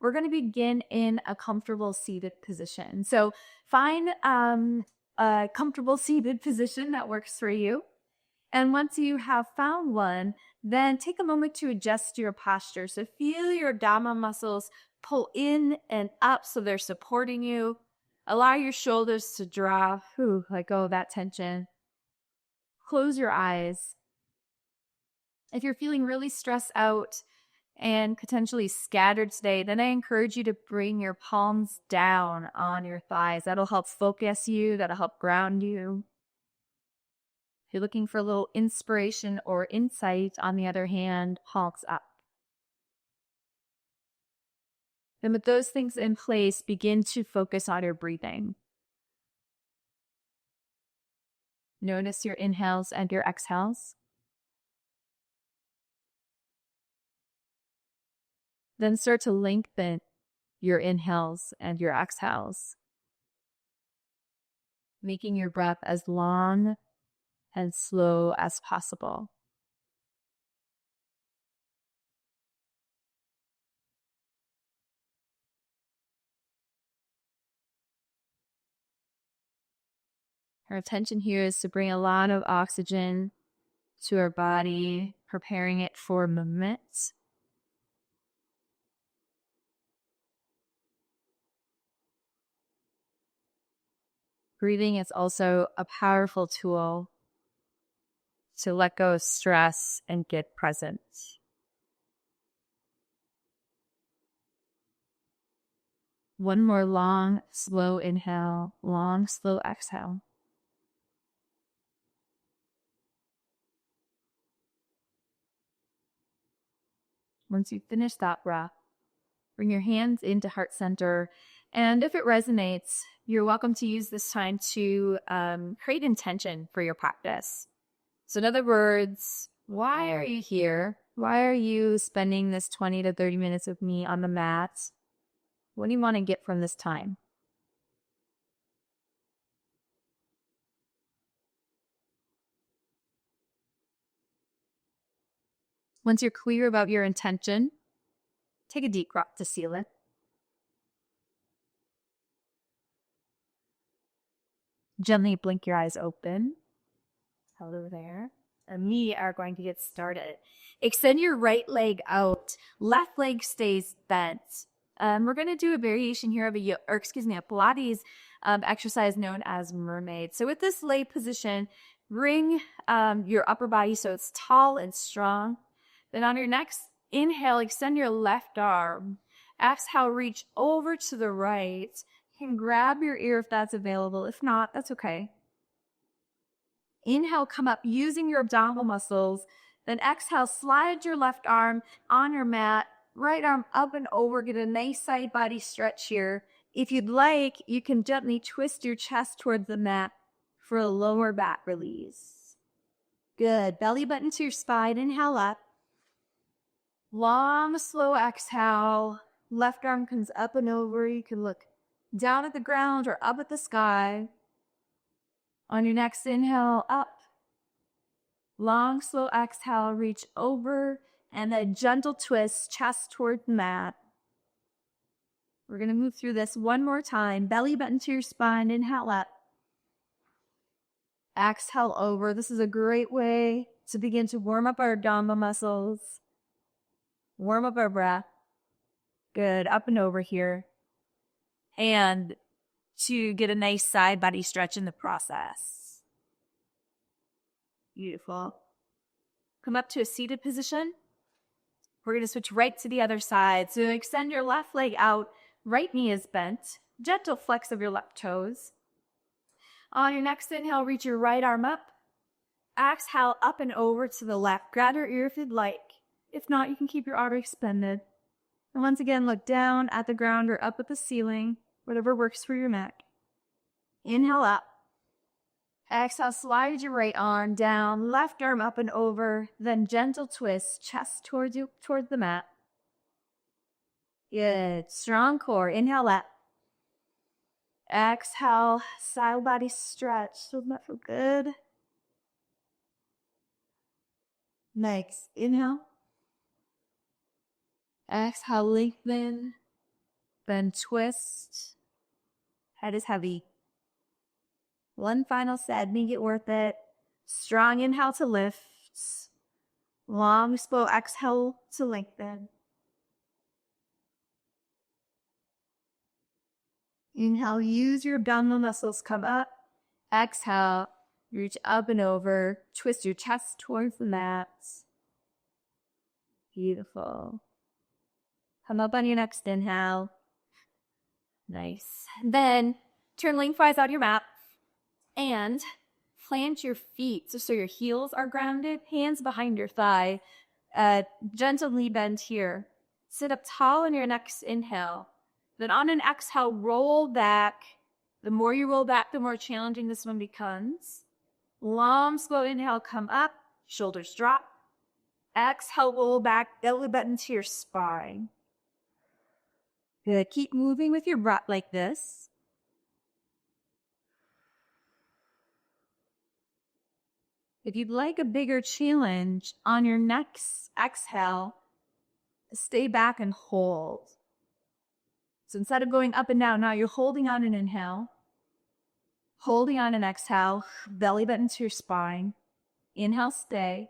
we're going to begin in a comfortable seated position. So find a comfortable seated position that works for you. And once you have found one, then take a moment to adjust your posture. So feel your abdominal muscles pull in and up so they're supporting you. Allow your shoulders to drop, let go of that tension. Close your eyes. If you're feeling really stressed out and potentially scattered today, then I encourage you to bring your palms down on your thighs. That'll help focus you, that'll help ground you. If you're looking for a little inspiration or insight, on the other hand, palms up. And with those things in place, begin to focus on your breathing. Notice your inhales and your exhales. Then start to lengthen your inhales and your exhales, making your breath as long and slow as possible. Our intention here is to bring a lot of oxygen to our body, preparing it for movement. Breathing is also a powerful tool to let go of stress and get present. One more long, slow inhale, long, slow exhale. Once you finish that breath, bring your hands into heart center. And if it resonates, you're welcome to use this time to create intention for your practice. So in other words, why are you here? Why are you spending this 20 to 30 minutes with me on the mat? What do you want to get from this time? Once you're clear about your intention, take a deep breath to seal it. Gently blink your eyes open. Held over there. And we are going to get started. Extend your right leg out. Left leg stays bent. We're going to do a variation here of a Pilates exercise known as Mermaid. So with this lay position, bring your upper body so it's tall and strong. Then on your next inhale, extend your left arm. Exhale, reach over to the right. You can grab your ear if that's available. If not, that's okay. Inhale, come up using your abdominal muscles. Then exhale, slide your left arm on your mat. Right arm up and over. Get a nice side body stretch here. If you'd like, you can gently twist your chest towards the mat for a lower back release. Good. Belly button to your spine. Inhale up. Long, slow exhale. Left arm comes up and over. You can look down at the ground or up at the sky. On your next inhale, up. Long, slow exhale, reach over, and a gentle twist, chest toward the mat. We're going to move through this one more time. Belly button to your spine. Inhale up. Exhale over. This is a great way to begin to warm up our abdominal muscles. Warm up our breath. Good. Up and over here. And to get a nice side body stretch in the process. Beautiful. Come up to a seated position. We're going to switch right to the other side. So extend your left leg out. Right knee is bent. Gentle flex of your left toes. On your next inhale, reach your right arm up. Exhale, up and over to the left. Grab your ear if you'd like. If not, you can keep your arm extended. And once again, look down at the ground or up at the ceiling, whatever works for your neck. Inhale up. Exhale, slide your right arm down, left arm up and over, then gentle twist, chest towards the mat. Good. Strong core. Inhale up. Exhale, side body stretch. Doesn't that feel good? Nice. Inhale. Exhale, lengthen. Then twist. Head is heavy. One final set, make it worth it. Strong inhale to lift. Long, slow exhale to lengthen. Inhale, use your abdominal muscles, come up. Exhale, reach up and over. Twist your chest towards the mat. Beautiful. Come up on your next inhale. Nice. Then turn lengthwise out your mat and plant your feet so your heels are grounded, hands behind your thigh. Gently bend here. Sit up tall on your next inhale. Then on an exhale, roll back. The more you roll back, the more challenging this one becomes. Long, slow inhale, come up, shoulders drop. Exhale, roll back, belly button to your spine. Good. Keep moving with your breath like this. If you'd like a bigger challenge, on your next exhale, stay back and hold. So instead of going up and down, now you're holding on an inhale, holding on an exhale, belly button to your spine. Inhale, stay.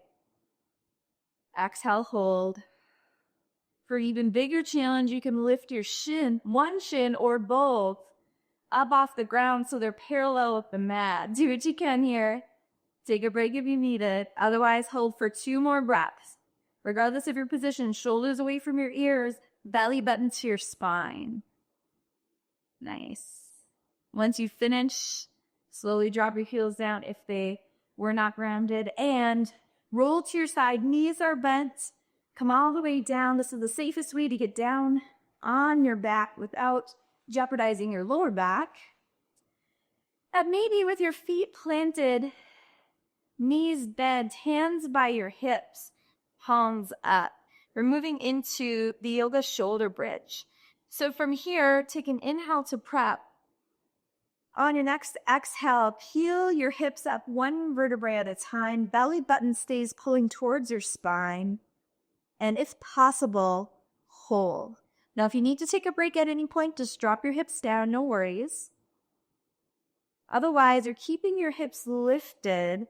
Exhale, hold. For even bigger challenge, you can lift your shin, one shin or both, up off the ground so they're parallel with the mat. Do what you can here. Take a break if you need it. Otherwise, hold for 2 more breaths. Regardless of your position, shoulders away from your ears, belly button to your spine. Nice. Once you finish, slowly drop your heels down if they were not grounded and roll to your side. Knees are bent. Come all the way down. This is the safest way to get down on your back without jeopardizing your lower back. And maybe with your feet planted, knees bent, hands by your hips, palms up. We're moving into the yoga shoulder bridge. So from here, take an inhale to prep. On your next exhale, peel your hips up 1 vertebrae at a time. Belly button stays pulling towards your spine. And if possible, hold. Now, if you need to take a break at any point, just drop your hips down, no worries. Otherwise, you're keeping your hips lifted.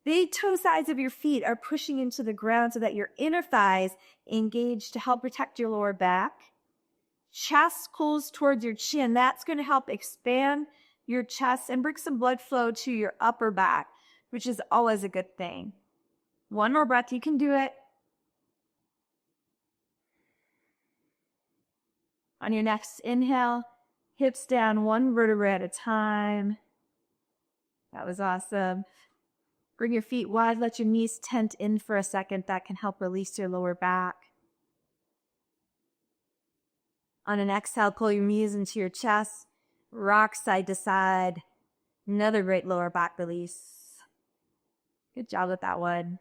Big toe sides of your feet are pushing into the ground so that your inner thighs engage to help protect your lower back. Chest pulls towards your chin. That's going to help expand your chest and bring some blood flow to your upper back, which is always a good thing. 1 more breath, you can do it. On your next inhale, hips down 1 vertebrae at a time. That was awesome. Bring your feet wide, let your knees tent in for a second. That can help release your lower back. On an exhale, pull your knees into your chest, rock side to side. Another great lower back release. Good job with that one.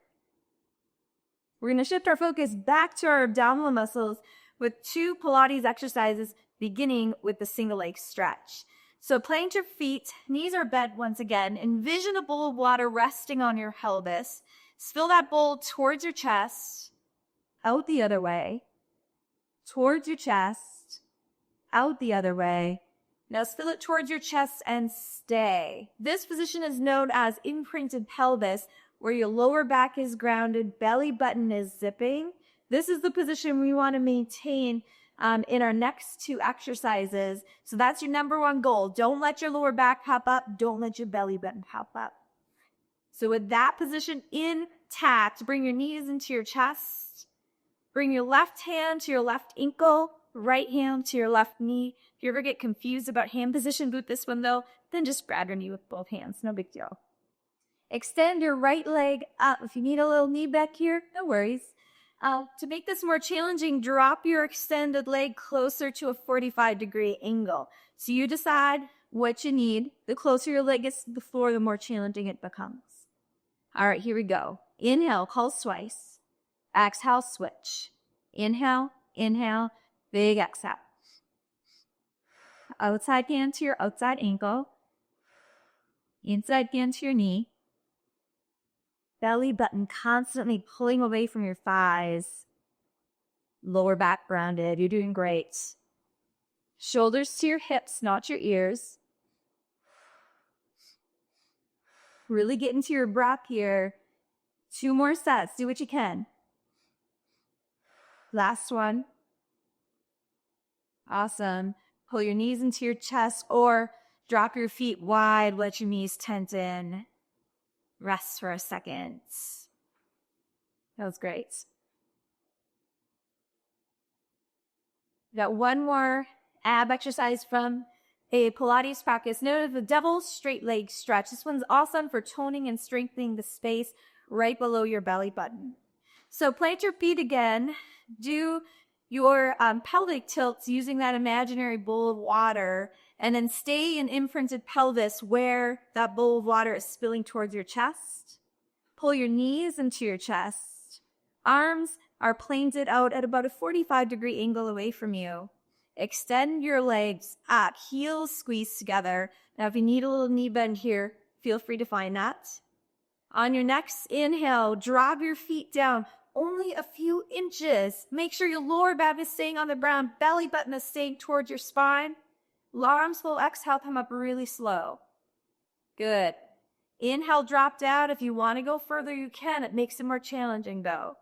We're going to shift our focus back to our abdominal muscles with 2 Pilates exercises, beginning with the single leg stretch. So plant your feet, knees are bent once again. Envision a bowl of water resting on your pelvis. Spill that bowl towards your chest, out the other way, towards your chest, out the other way. Now spill it towards your chest and stay. This position is known as imprinted pelvis, where your lower back is grounded, belly button is zipping. This is the position we want to maintain in our next 2 exercises. So that's your number 1 goal. Don't let your lower back pop up. Don't let your belly button pop up. So with that position intact, bring your knees into your chest. Bring your left hand to your left ankle, right hand to your left knee. If you ever get confused about hand position with this one though, then just grab your knee with both hands. No big deal. Extend your right leg up. If you need a little knee back here, no worries. To make this more challenging, drop your extended leg closer to a 45-degree angle. So you decide what you need. The closer your leg gets to the floor, the more challenging it becomes. All right, here we go. Inhale, pulse twice. Exhale, switch. Inhale, inhale, big exhale. Outside hand to your outside ankle. Inside hand to your knee. Belly button constantly pulling away from your thighs. Lower back grounded. You're doing great. Shoulders to your hips, not your ears. Really get into your breath here. 2 more sets. Do what you can. Last one. Awesome. Pull your knees into your chest or drop your feet wide. Let your knees tent in. Rest for a second. That was great. Got one more ab exercise from a Pilates practice known as the Devil's Straight Leg Stretch. This one's awesome for toning and strengthening the space right below your belly button. So plant your feet again. Do your pelvic tilts using that imaginary bowl of water, and then stay in imprinted pelvis where that bowl of water is spilling towards your chest. Pull your knees into your chest. Arms are planted out at about a 45-degree angle away from you. Extend your legs up, heels squeeze together. Now, if you need a little knee bend here, feel free to find that. On your next inhale, drop your feet down only a few inches. Make sure your lower back is staying on the ground, belly button is staying towards your spine. Arms full, exhale, come up really slow. Good. Inhale, drop down. If you want to go further, you can. It makes it more challenging, though.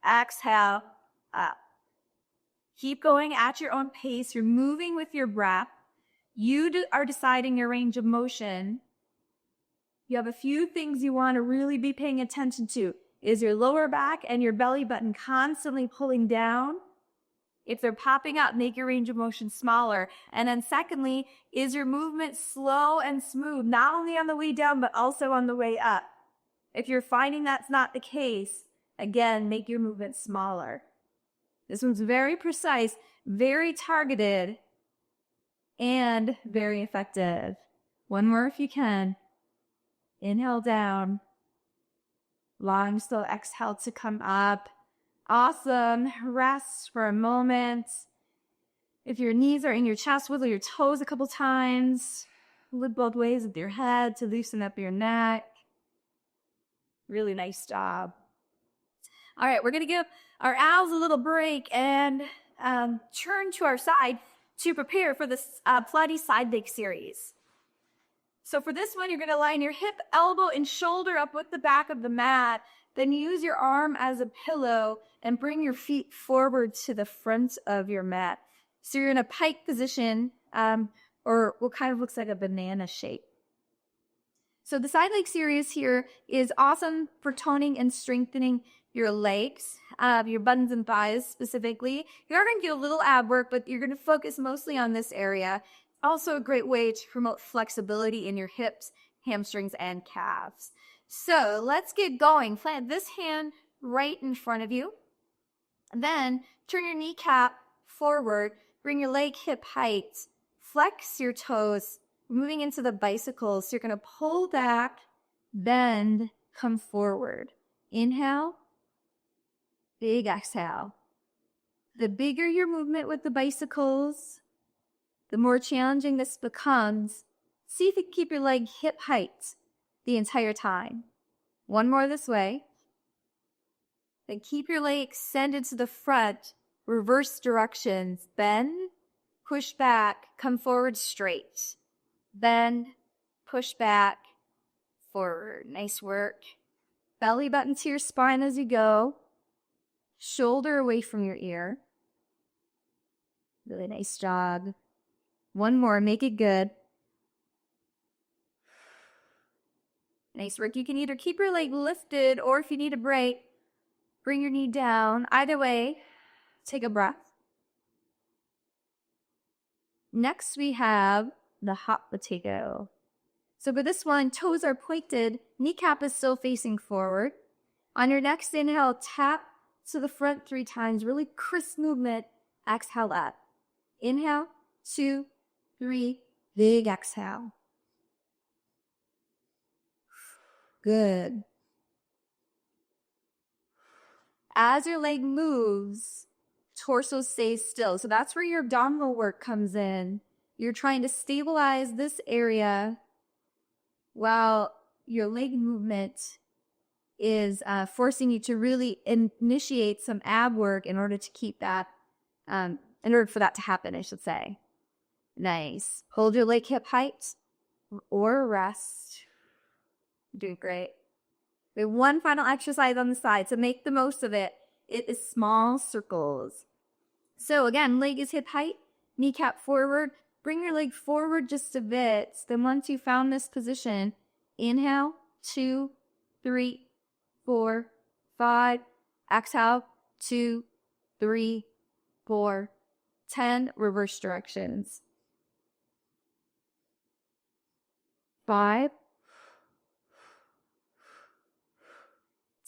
Exhale, up. Keep going at your own pace. You're moving with your breath. You are deciding your range of motion. You have a few things you want to really be paying attention to. Is your lower back and your belly button constantly pulling down? If they're popping up, make your range of motion smaller. And then secondly, is your movement slow and smooth, not only on the way down, but also on the way up? If you're finding that's not the case, again, make your movement smaller. This one's very precise, very targeted, and very effective. One more if you can. Inhale down. Long, slow exhale to come up. Awesome. Rest for a moment. If your knees are in your chest, wiggle your toes a couple times. Lift both ways with your head to loosen up your neck. Really nice job. All right, we're going to give our abs a little break and turn to our side to prepare for this Pilates side leg series. So for this one, you're going to line your hip, elbow, and shoulder up with the back of the mat. Then use your arm as a pillow and bring your feet forward to the front of your mat. So you're in a pike position, or what kind of looks like a banana shape. So the side leg series here is awesome for toning and strengthening your legs, your buttons and thighs specifically. You're going to get a little ab work, but you're going to focus mostly on this area. Also a great way to promote flexibility in your hips, hamstrings, and calves. So let's get going. Plant this hand right in front of you. Then turn your kneecap forward. Bring your leg hip height. Flex your toes, moving into the bicycle. So you're going to pull back, bend, come forward. Inhale. Big exhale. The bigger your movement with the bicycles, the more challenging this becomes. See if you can keep your leg hip height the entire time. One more this way. Then keep your leg extended to the front, reverse directions. Bend, push back, come forward straight. Bend, push back, forward. Nice work. Belly button to your spine as you go. Shoulder away from your ear. Really nice job. One more, make it good. Nice work. You can either keep your leg lifted, or if you need a break, bring your knee down. Either way, take a breath. Next, we have the hot potato. So for this one, toes are pointed, kneecap is still facing forward. On your next inhale, tap to the front 3 times, really crisp movement. Exhale up. Inhale, 2, 3, big exhale. Good. As your leg moves, torso stays still. So that's where your abdominal work comes in. You're trying to stabilize this area while your leg movement is forcing you to really initiate some ab work in order to keep that, in order for that to happen, I should say. Nice. Hold your leg hip height or rest. Doing great. We have one final exercise on the side, so make the most of it. It is small circles. So again, leg is hip height, kneecap forward. Bring your leg forward just a bit. Then once you found this position, inhale, 2, 3, 4, 5. Exhale, 2, 3, 4, 10. Reverse directions. 5,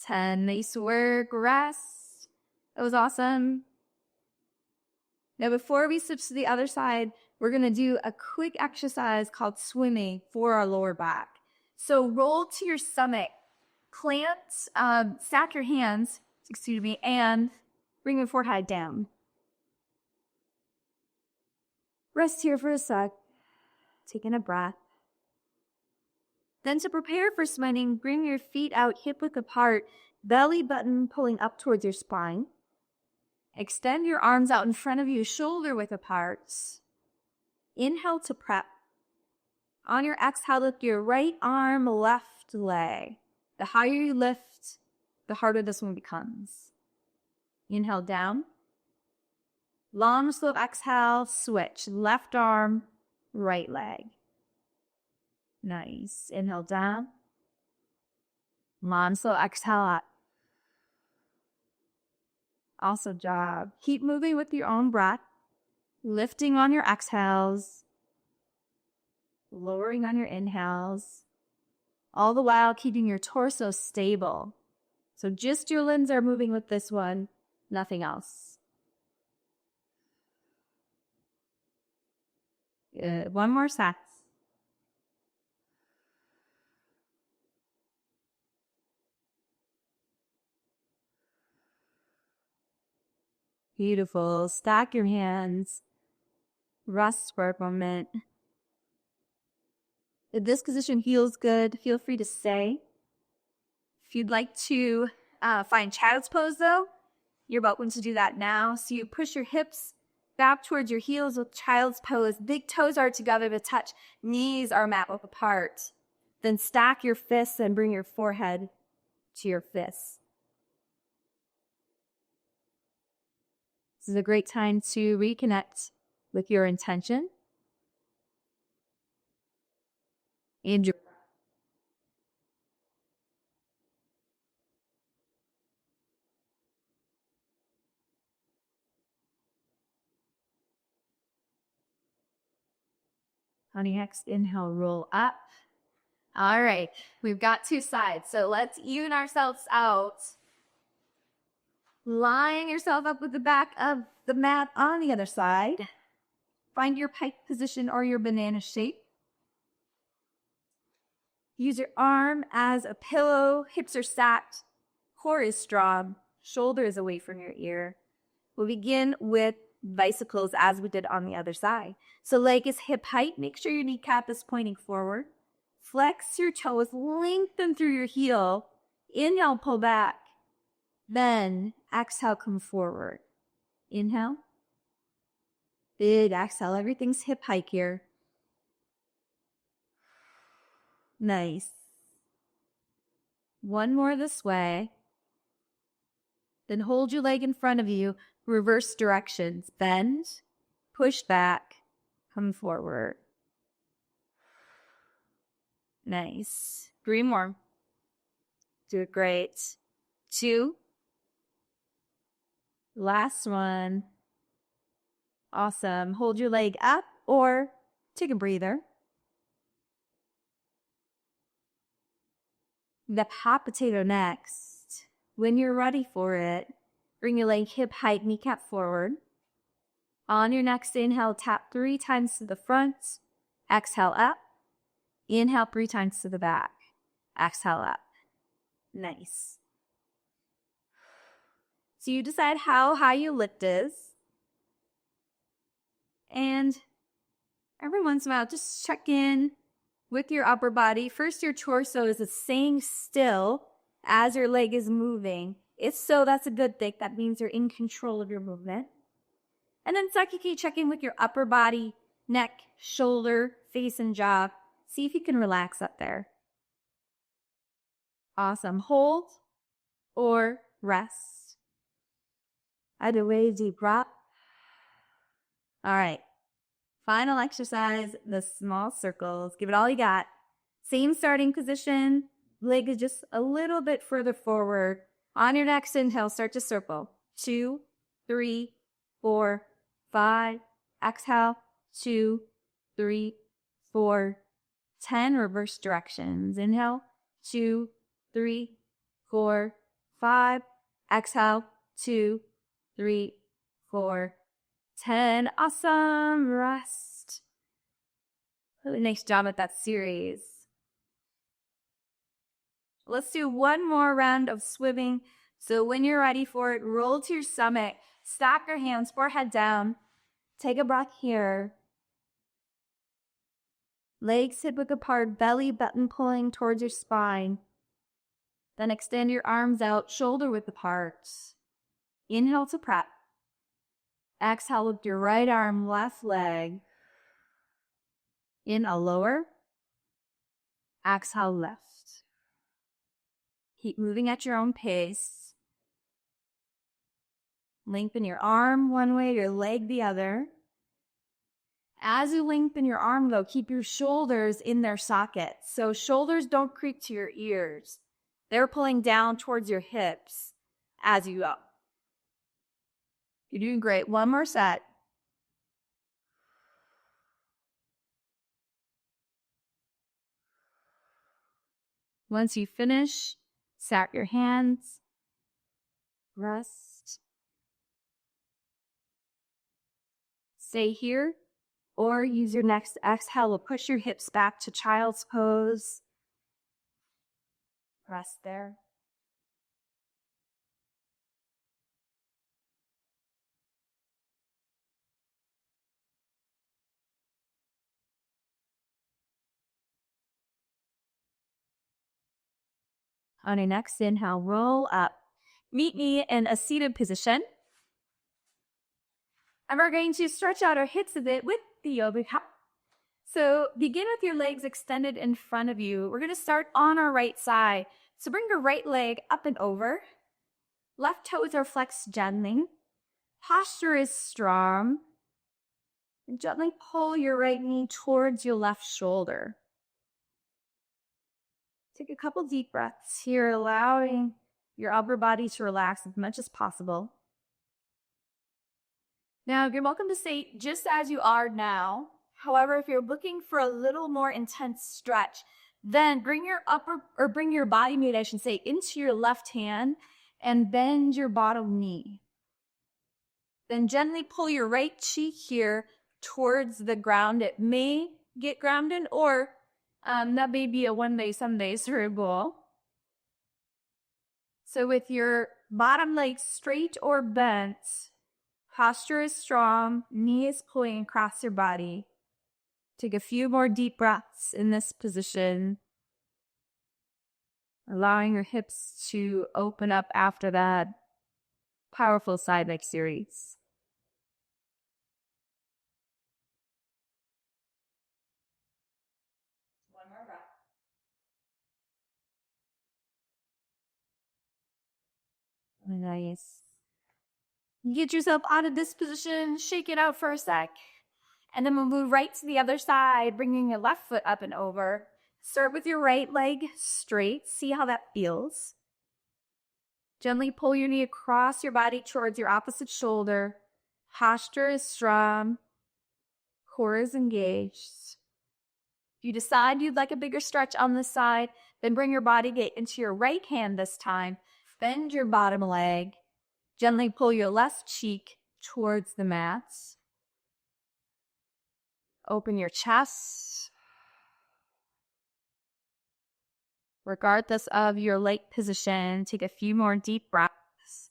10. Nice work. Rest. That was awesome. Now, before we switch to the other side, we're going to do a quick exercise called swimming for our lower back. So roll to your stomach, plant, stack your hands, and bring your forehead down. Rest here for a sec, taking a breath. Then to prepare for swimming, bring your feet out hip width apart, belly button pulling up towards your spine. Extend your arms out in front of you, shoulder width apart. Inhale to prep. On your exhale, lift your right arm, left leg. The higher you lift, the harder this one becomes. Inhale down. Long, slow exhale, switch. Left arm, right leg. Nice. Inhale down. Long, slow exhale up. Awesome job. Keep moving with your own breath. Lifting on your exhales. Lowering on your inhales. All the while keeping your torso stable. So just your limbs are moving with this one, nothing else. Good. One more set. Beautiful. Stack your hands. Rest for a moment. If this position feels good, feel free to stay. If you'd like to find child's pose though, you're welcome to do that now. So you push your hips back towards your heels with child's pose. Big toes are together to touch. Knees are mat width apart. Then stack your fists and bring your forehead to your fists. This is a great time to reconnect with your intention and your on your next inhale, roll up. All right, we've got two sides, so let's even ourselves out. Lying yourself up with the back of the mat on the other side. Find your pike position or your banana shape. Use your arm as a pillow. Hips are stacked. Core is strong. Shoulder is away from your ear. We'll begin with bicycles as we did on the other side. So leg is hip height. Make sure your kneecap is pointing forward. Flex your toes. Lengthen through your heel. Inhale, pull back. Then exhale, come forward. Inhale. Big exhale. Everything's hip height here. Nice. One more this way. Then hold your leg in front of you. Reverse directions. Bend. Push back. Come forward. Nice. 3 more. Do it great. 2. Last one. Awesome. Hold your leg up or take a breather. The hot potato next. When you're ready for it, bring your leg hip height, kneecap forward. On your next inhale, tap 3 times to the front. Exhale up. Inhale 3 times to the back. Exhale up. Nice. So you decide how high your lift is. And every once in a while, just check in with your upper body. First, your torso is staying still as your leg is moving. If so, that's a good thing. That means you're in control of your movement. And then second, check in with your upper body, neck, shoulder, face, and jaw. See if you can relax up there. Awesome. Hold or rest. Either way, deep breath. All right. Final exercise, the small circles. Give it all you got. Same starting position. Leg is just a little bit further forward. On your next inhale, start to circle. 2, 3, 4, 5. Exhale. 2, 3, 4, 10. Reverse directions. Inhale. 2, 3, 4, 5. Exhale. 2, 3, 4, 10. Awesome. Rest. Really nice job at that series. Let's do one more round of swimming. So when you're ready for it, roll to your stomach. Stack your hands, forehead down. Take a breath here. Legs hip width apart, belly button pulling towards your spine. Then extend your arms out, shoulder width apart. Inhale to prep. Exhale, lift your right arm, left leg. In a lower. Exhale, left. Keep moving at your own pace. Lengthen your arm one way, your leg the other. As you lengthen your arm, though, keep your shoulders in their sockets. So shoulders don't creep to your ears. They're pulling down towards your hips as you go. You're doing great. One more set. Once you finish, stack your hands. Rest. Stay here. Or use your next exhale to push your hips back to child's pose. Rest there. On your next inhale, roll up. Meet me in a seated position. And we're going to stretch out our hips a bit with the yoga-pilates. So begin with your legs extended in front of you. We're going to start on our right side. So bring your right leg up and over. Left toes are flexed gently. Posture is strong. And gently pull your right knee towards your left shoulder. Take a couple deep breaths here, allowing your upper body to relax as much as possible. Now, you're welcome to stay just as you are now. However, if you're looking for a little more intense stretch, then bring your body weight, I should say, into your left hand and bend your bottom knee. Then gently pull your right cheek here towards the ground. It may get grounded, or that may be a one day, some days cerebral. So with your bottom leg straight or bent, posture is strong, knee is pulling across your body. Take a few more deep breaths in this position, allowing your hips to open up after that powerful side leg series. One more breath. Nice. Get yourself out of this position, shake it out for a sec. And then we'll move right to the other side, bringing your left foot up and over. Start with your right leg straight. See how that feels. Gently pull your knee across your body towards your opposite shoulder. Posture is strong. Core is engaged. If you decide you'd like a bigger stretch on this side, then bring your body weight into your right hand this time. Bend your bottom leg. Gently pull your left cheek towards the mat. Open your chest. Regardless of your leg position, take a few more deep breaths.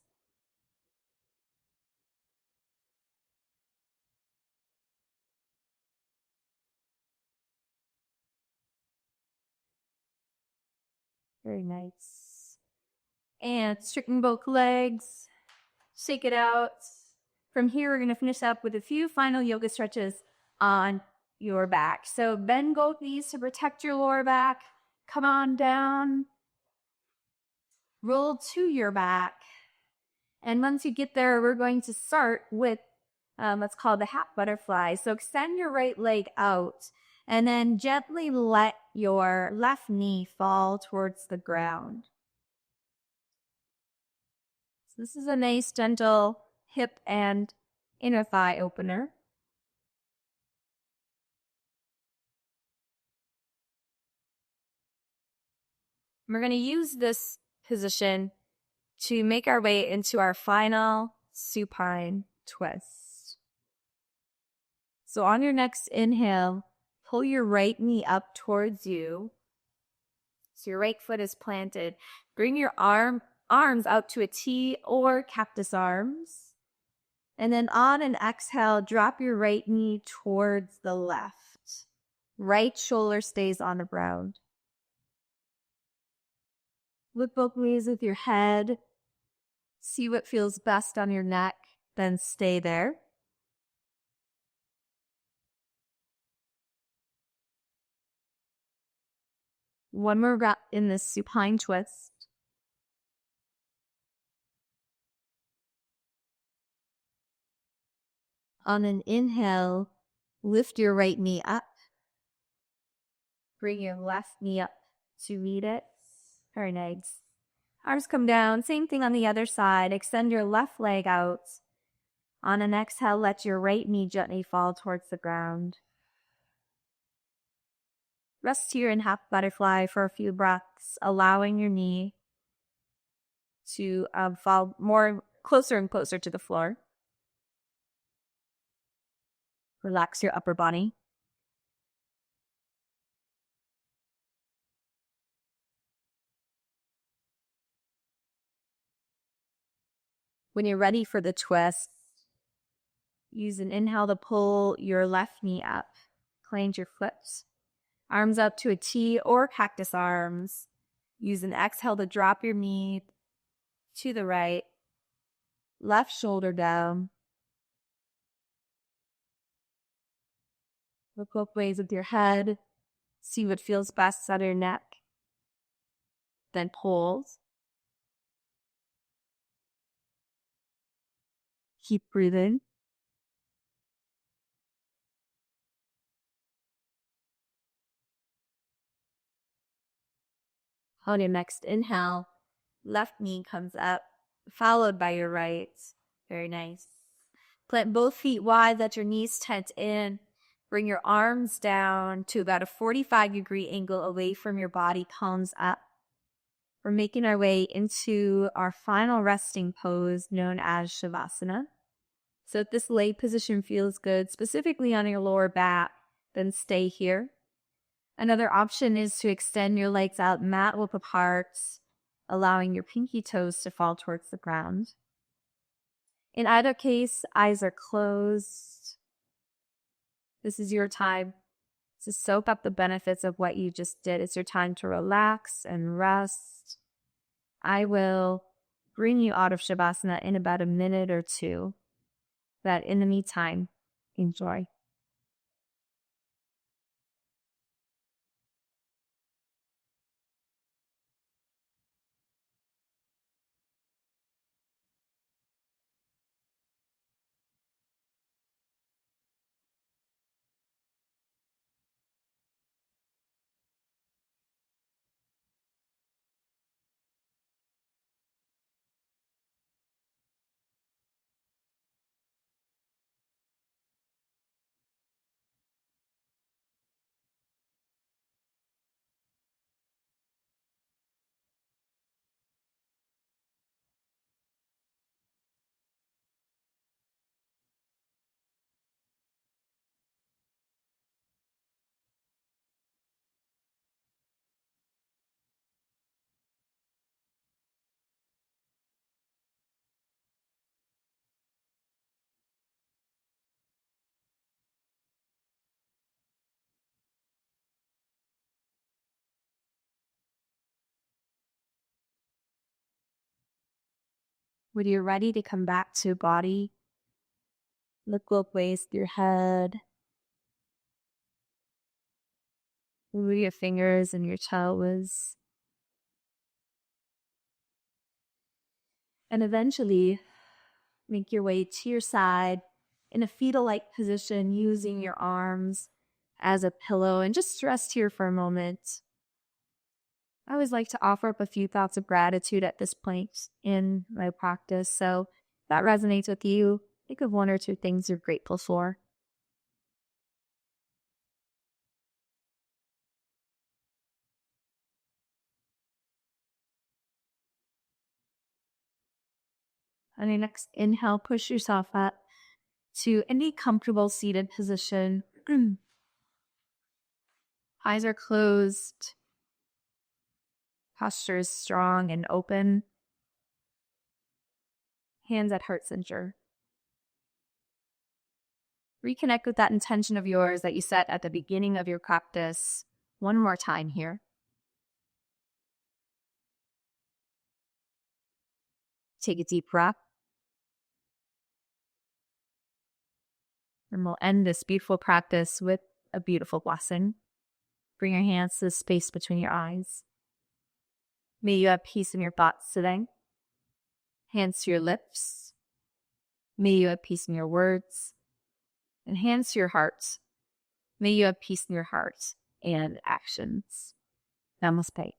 Very nice. And straighten both legs. Shake it out. From here, we're going to finish up with a few final yoga stretches on your back. So bend both knees to protect your lower back. Come on down. Roll to your back. And once you get there, we're going to start with what's called the half butterfly. So extend your right leg out and then gently let your left knee fall towards the ground. So this is a nice gentle hip and inner thigh opener. We're going to use this position to make our way into our final supine twist. So on your next inhale, pull your right knee up towards you. So your right foot is planted. Bring your arms out to a T or cactus arms. And then on an exhale, drop your right knee towards the left. Right shoulder stays on the ground. Look both ways with your head. See what feels best on your neck, then stay there. One more round in this supine twist. On an inhale, lift your right knee up. Bring your left knee up to meet it. Very nice. Arms come down. Same thing on the other side. Extend your left leg out. On an exhale, let your right knee gently fall towards the ground. Rest here in half butterfly for a few breaths, allowing your knee to fall more closer and closer to the floor. Relax your upper body. When you're ready for the twist, use an inhale to pull your left knee up. Clench your foot. Arms up to a T or cactus arms. Use an exhale to drop your knee to the right. Left shoulder down. Look both ways with your head. See what feels best on your neck. Then pulse. Keep breathing. On your next inhale, left knee comes up, followed by your right. Very nice. Plant both feet wide, let your knees tent in. Bring your arms down to about a 45-degree angle away from your body, palms up. We're making our way into our final resting pose known as Savasana. So if this lay position feels good, specifically on your lower back, then stay here. Another option is to extend your legs out mat width apart, allowing your pinky toes to fall towards the ground. In either case, eyes are closed. This is your time to soak up the benefits of what you just did. It's your time to relax and rest. I will bring you out of Shavasana in about a minute or two. But in the meantime, enjoy. When you're ready to come back to body, look both ways with your head. Move your fingers and your toes. And eventually make your way to your side in a fetal-like position using your arms as a pillow, and just rest here for a moment. I always like to offer up a few thoughts of gratitude at this point in my practice. So if that resonates with you, think of one or two things you're grateful for. On your next inhale, push yourself up to any comfortable seated position. Eyes are closed. Posture is strong and open. Hands at heart center. Reconnect with that intention of yours that you set at the beginning of your practice. One more time here. Take a deep breath. And we'll end this beautiful practice with a beautiful blessing. Bring your hands to the space between your eyes. May you have peace in your thoughts today. Hands to your lips. May you have peace in your words. And hands to your heart. May you have peace in your heart and actions. Namaste.